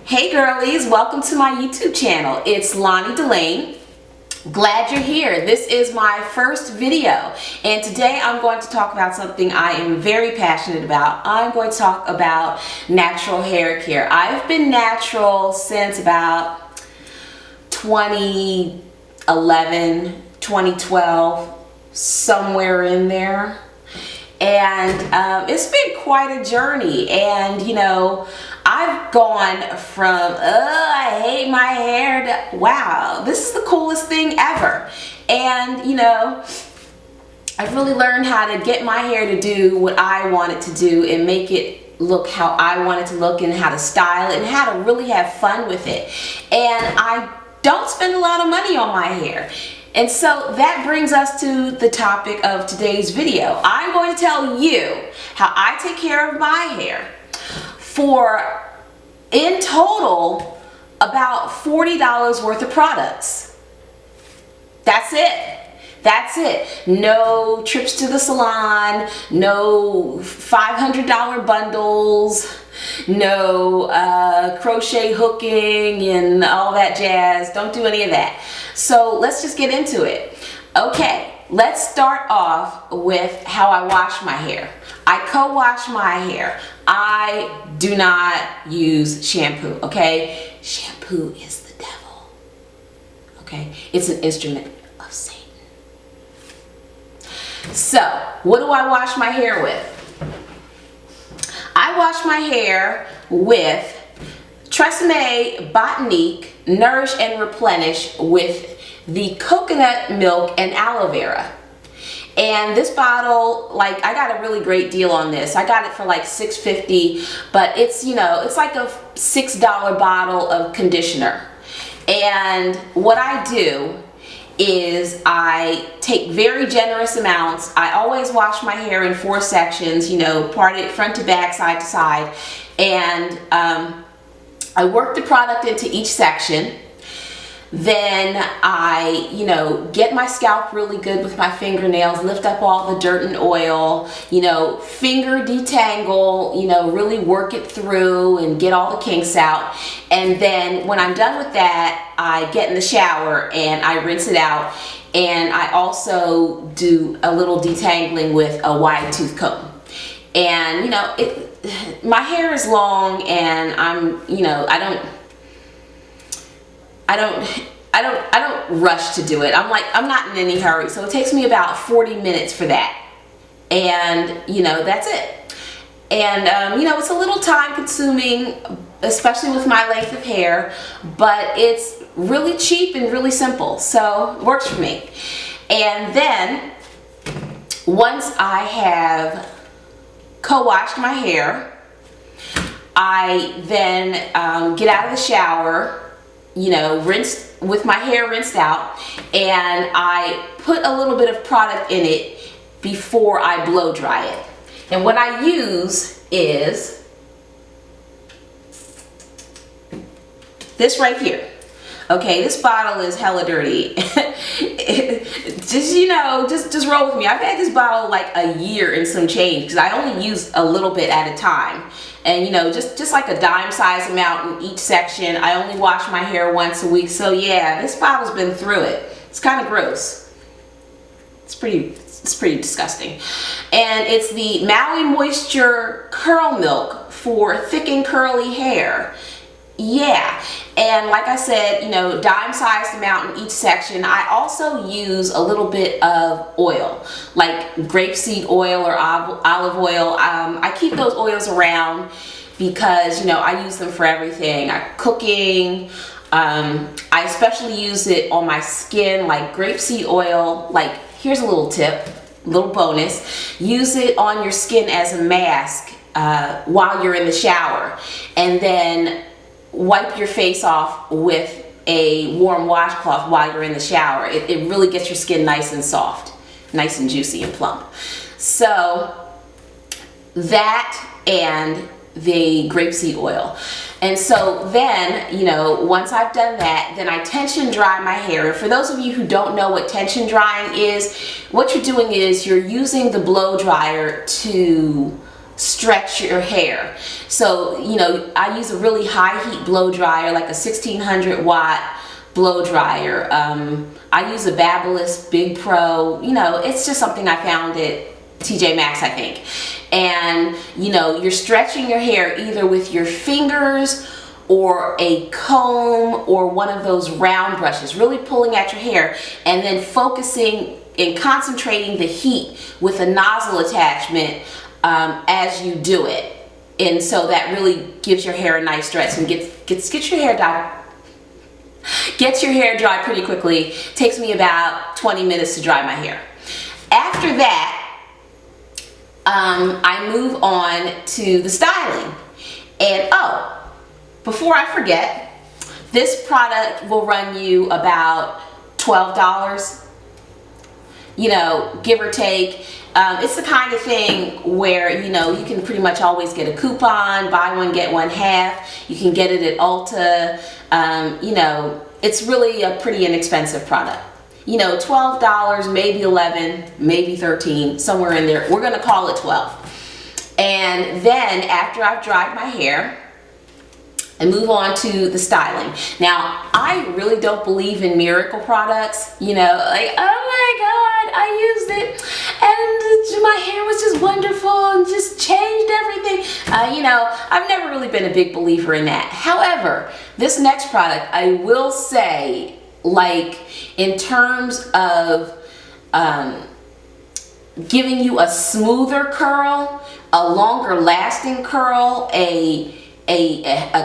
Hey girlies, welcome to my YouTube channel. It's Lonnie Delane. Glad you're here. This is my first video, and today I'm going to talk about something I am very passionate about. I'm going to talk about natural hair care. I've been natural since about 2011, 2012, somewhere in there. And it's been quite a journey, and you know, I've gone from I hate my hair to wow, this is the coolest thing ever. And you know, I've really learned how to get my hair to do what I want it to do and make it look how I want it to look, and how to style it and how to really have fun with it. And I don't spend a lot of money on my hair. And so that brings us to the topic of today's video. I'm going to tell you how I take care of my hair for, in total, about $40 worth of products. That's it. That's it. No trips to the salon, no $500 bundles, no crochet hooking and all that jazz. Don't do any of that. So let's just get into it. Okay, let's start off with how I wash my hair. I co-wash my hair. I do not use shampoo, okay? Shampoo is the devil, okay? It's an instrument of Satan. So, what do I wash my hair with? I wash my hair with Tresemme Botanique Nourish and Replenish with the coconut milk and aloe vera. And this bottle, like, I got a really great deal on this. I got it for like $6.50, but it's, you know, it's like a $6 bottle of conditioner. And what I do is I take very generous amounts. I always wash my hair in 4 sections, you know, part it front to back, side to side. And I work the product into each section. Then I, you know, get my scalp really good with my fingernails, lift up all the dirt and oil, you know, finger detangle, you know, really work it through and get all the kinks out. And then when I'm done with that, I get in the shower and I rinse it out. And I also do a little detangling with a wide tooth comb. And, you know, my hair is long, and I'm, you know, I don't rush to do it. I'm not in any hurry. So it takes me about 40 minutes for that. And, you know, that's it. And, you know, it's a little time consuming, especially with my length of hair, but it's really cheap and really simple. So it works for me. And then once I have co-washed my hair, I then get out of the shower, you know, rinse with my hair rinsed out, and I put a little bit of product in it before I blow dry it. And what I use is this right here. Okay, this bottle is hella dirty. Just, you know, just roll with me. I've had this bottle like a year and some change, because I only use a little bit at a time. And you know, just like a dime size amount in each section. I only wash my hair once a week. So yeah, this bottle's been through it. It's kind of gross. It's pretty disgusting. And it's the Maui Moisture Curl Milk for thick and curly hair. Yeah, and like I said, you know, dime-sized amount in each section. I also use a little bit of oil, like grapeseed oil or olive oil. I keep those oils around because, you know, I use them for everything. Cooking. I especially use it on my skin, like grapeseed oil. Like, here's a little tip, little bonus. Use it on your skin as a mask while you're in the shower, and then wipe your face off with a warm washcloth while you're in the shower. It really gets your skin nice and soft, nice and juicy and plump. So that and the grapeseed oil. And so then, you know, once I've done that, then I tension dry my hair. For those of you who don't know what tension drying is, what you're doing is you're using the blow dryer to stretch your hair. So, you know, I use a really high heat blow dryer, like a 1600 watt blow dryer. I use a Babyliss Big Pro. You know, it's just something I found at TJ Maxx, I think. And, you know, you're stretching your hair either with your fingers or a comb or one of those round brushes, really pulling at your hair and then focusing and concentrating the heat with a nozzle attachment as you do it. And so that really gives your hair a nice stretch and gets your hair dry. Gets your hair dry pretty quickly. Takes me about 20 minutes to dry my hair. After that, I move on to the styling. And oh, before I forget, this product will run you about $12, you know, give or take. It's the kind of thing where, you know, you can pretty much always get a coupon, buy one, get one half. You can get it at Ulta. You know, it's really a pretty inexpensive product. You know, $12, maybe $11, maybe $13, somewhere in there. We're gonna call it $12. And then after I've dried my hair, I move on to the styling. Now, I really don't believe in miracle products. You know, like, oh my God, I used it and my hair was just wonderful and just changed everything. You know, I've never really been a big believer in that. However, this next product, I will say, like, in terms of giving you a smoother curl, a longer lasting curl, a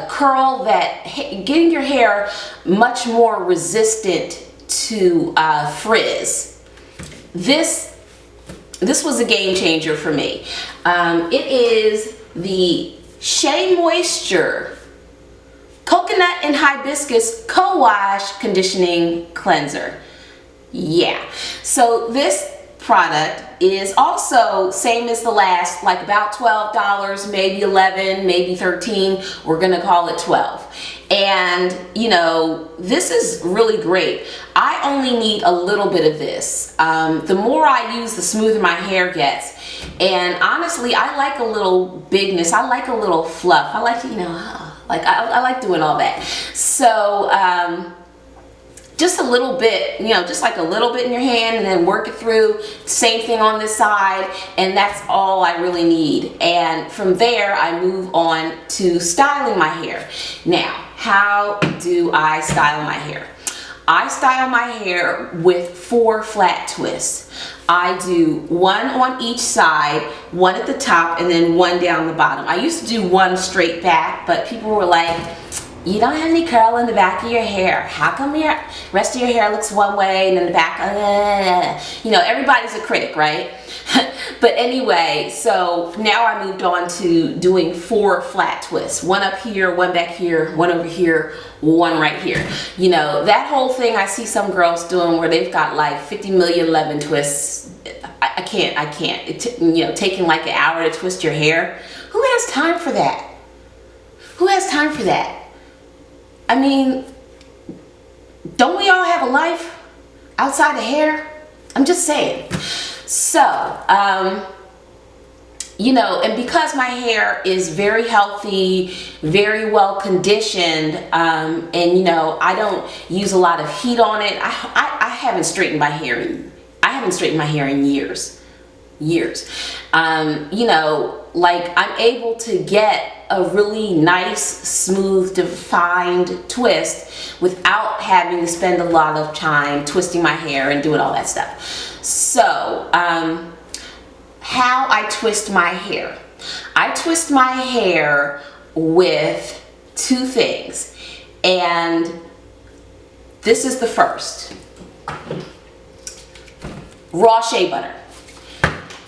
curl that getting your hair much more resistant to frizz. This was a game changer for me. It is the Shea Moisture Coconut and Hibiscus Co-Wash Conditioning Cleanser. Yeah, so this product is also same as the last, like about $12, maybe $11, maybe $13. We're gonna call it $12. And you know, this is really great. I only need a little bit of this. The more I use, the smoother my hair gets. And honestly, I like a little bigness. I like a little fluff. I like to, you know, like I like doing all that. So just a little bit, you know, just like a little bit in your hand and then work it through. Same thing on this side, and that's all I really need. And from there, I move on to styling my hair. Now, how do I style my hair? I style my hair with 4 flat twists. I do one on each side, one at the top, and then one down the bottom. I used to do one straight back, but people were like, you don't have any curl in the back of your hair. How come your rest of your hair looks one way and then the back, you know, everybody's a critic, right? But anyway, so now I moved on to doing 4 flat twists. One up here, one back here, one over here, one right here. You know, that whole thing I see some girls doing where they've got like 50 million 11 twists. I can't. You know, taking like an hour to twist your hair. Who has time for that? Who has time for that? I mean, don't we all have a life outside of hair? I'm just saying. So, you know, and because my hair is very healthy, very well conditioned, and you know, I don't use a lot of heat on it. I haven't straightened my hair in years. You know, like I'm able to get a really nice, smooth, defined twist without having to spend a lot of time twisting my hair and doing all that stuff. So, how I twist my hair. I twist my hair with 2 things, and this is the first. Raw shea butter.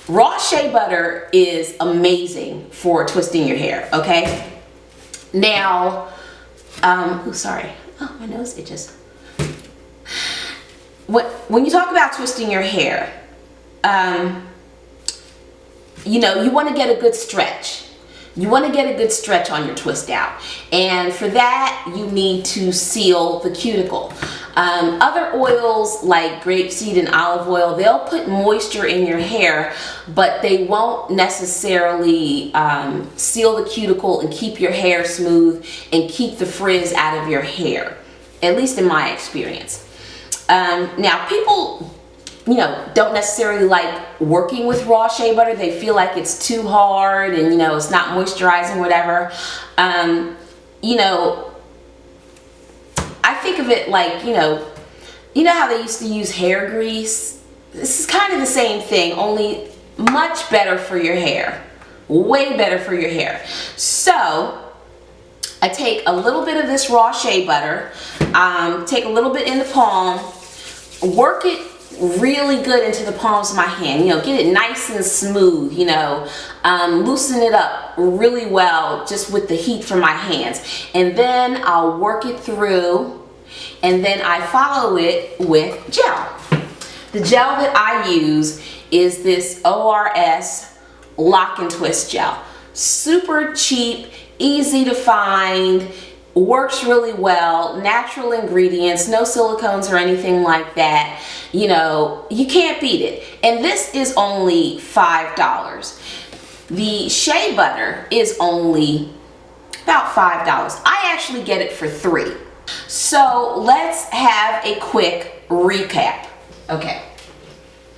Raw shea butter is amazing for twisting your hair, okay? Now, sorry. Oh, my nose itches. When you talk about twisting your hair, you know, you want to get a good stretch. You want to get a good stretch on your twist out. And for that, you need to seal the cuticle. Other oils like grapeseed and olive oil, they'll put moisture in your hair, but they won't necessarily seal the cuticle and keep your hair smooth and keep the frizz out of your hair, at least in my experience. Now, people, don't necessarily like working with raw shea butter. They feel like it's too hard and, it's not moisturizing, whatever. I think of it like, you know how they used to use hair grease? This is kind of the same thing, only much better for your hair. Way better for your hair. So, I take a little bit of this raw shea butter, take a little bit in the palm, work it really good into the palms of my hand, get it nice and smooth, loosen it up really well just with the heat from my hands. And then I'll work it through, and then I follow it with gel. The gel that I use is this ORS Lock and Twist gel. Super cheap, easy to find, works really well, natural ingredients, no silicones or anything like that. You can't beat it. And this is only $5. The shea butter is only about $5. I actually get it for $3. So let's have a quick recap. Okay.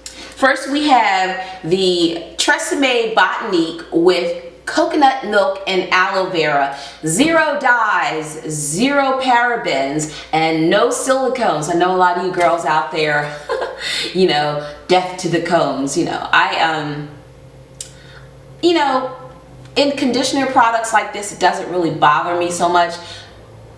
First we have the Tresemme Botanique with coconut milk and aloe vera, 0 dyes, 0 parabens, and no silicones. I know a lot of you girls out there, deaf to the combs. In conditioner products like this, it doesn't really bother me so much.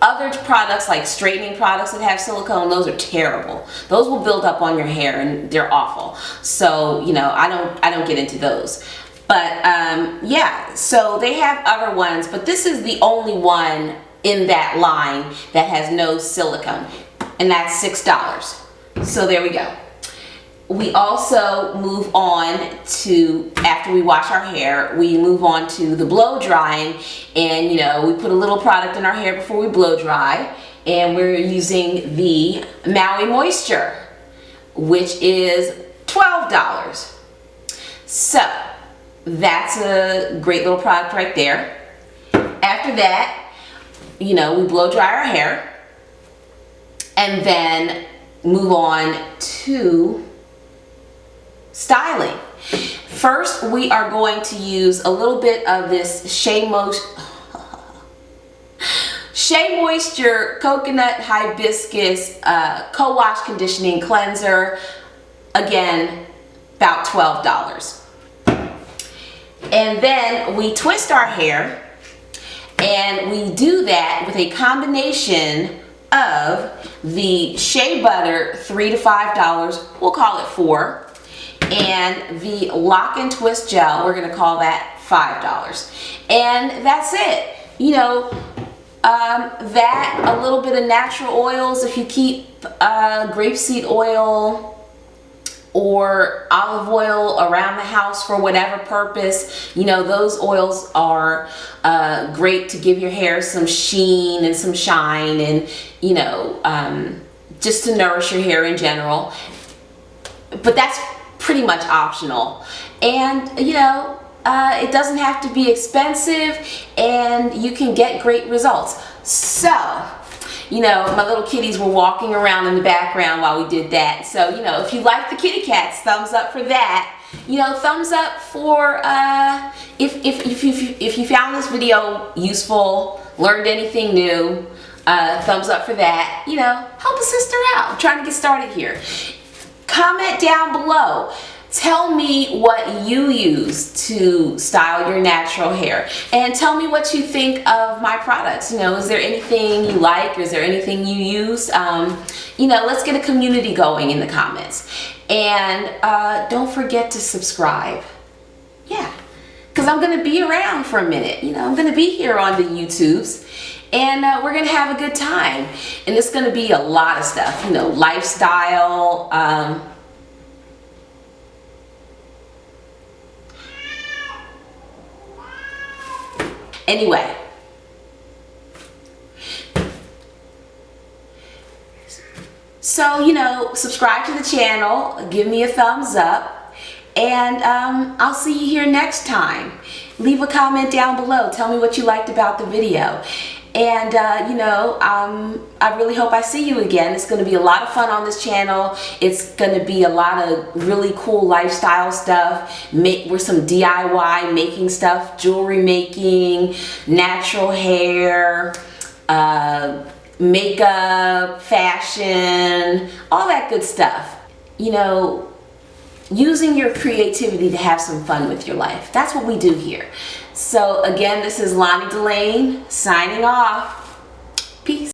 Other products like straightening products that have silicone, those are terrible. Those will build up on your hair and they're awful. So, I don't get into those. But yeah, so they have other ones, but this is the only one in that line that has no silicone, and that's $6. So there we go. We also move on to, after we wash our hair, we move on to the blow drying, and we put a little product in our hair before we blow dry, and we're using the Maui Moisture, which is $12. So that's a great little product right there. After that, we blow dry our hair and then move on to styling. First, we are going to use a little bit of this Shea Moisture Coconut Hibiscus Co-Wash Conditioning Cleanser. Again, about $12. And then we twist our hair, and we do that with a combination of the shea butter, $3 to $5, we'll call it $4, and the Lock and Twist gel, we're going to call that $5. And that's it. That, a little bit of natural oils, if you keep grapeseed oil or olive oil around the house for whatever purpose, those oils are great to give your hair some sheen and some shine, and just to nourish your hair in general. But that's pretty much optional, and it doesn't have to be expensive, and you can get great results. So my little kitties were walking around in the background while we did that. So, if you like the kitty cats, thumbs up for that. Thumbs up for if you found this video useful, learned anything new. Thumbs up for that. Help a sister out. I'm trying to get started here. Comment down below. Tell me what you use to style your natural hair, and tell me what you think of my products. Is there anything you like, or is there anything you use? Let's get a community going in the comments. And don't forget to subscribe. Yeah, because I'm going to be around for a minute. I'm going to be here on the YouTubes, and we're going to have a good time. And it's going to be a lot of stuff, lifestyle, anyway, So, you know, subscribe to the channel, give me a thumbs up, and I'll see you here next time. Leave a comment down below. Tell me what you liked about the video. And, you know, I really hope I see you again. It's going to be a lot of fun on this channel. It's going to be a lot of really cool lifestyle stuff. We're some DIY making stuff, jewelry making, natural hair, makeup, fashion, all that good stuff. You know, using your creativity to have some fun with your life. That's what we do here. So again, this is Lonnie Delane signing off. Peace.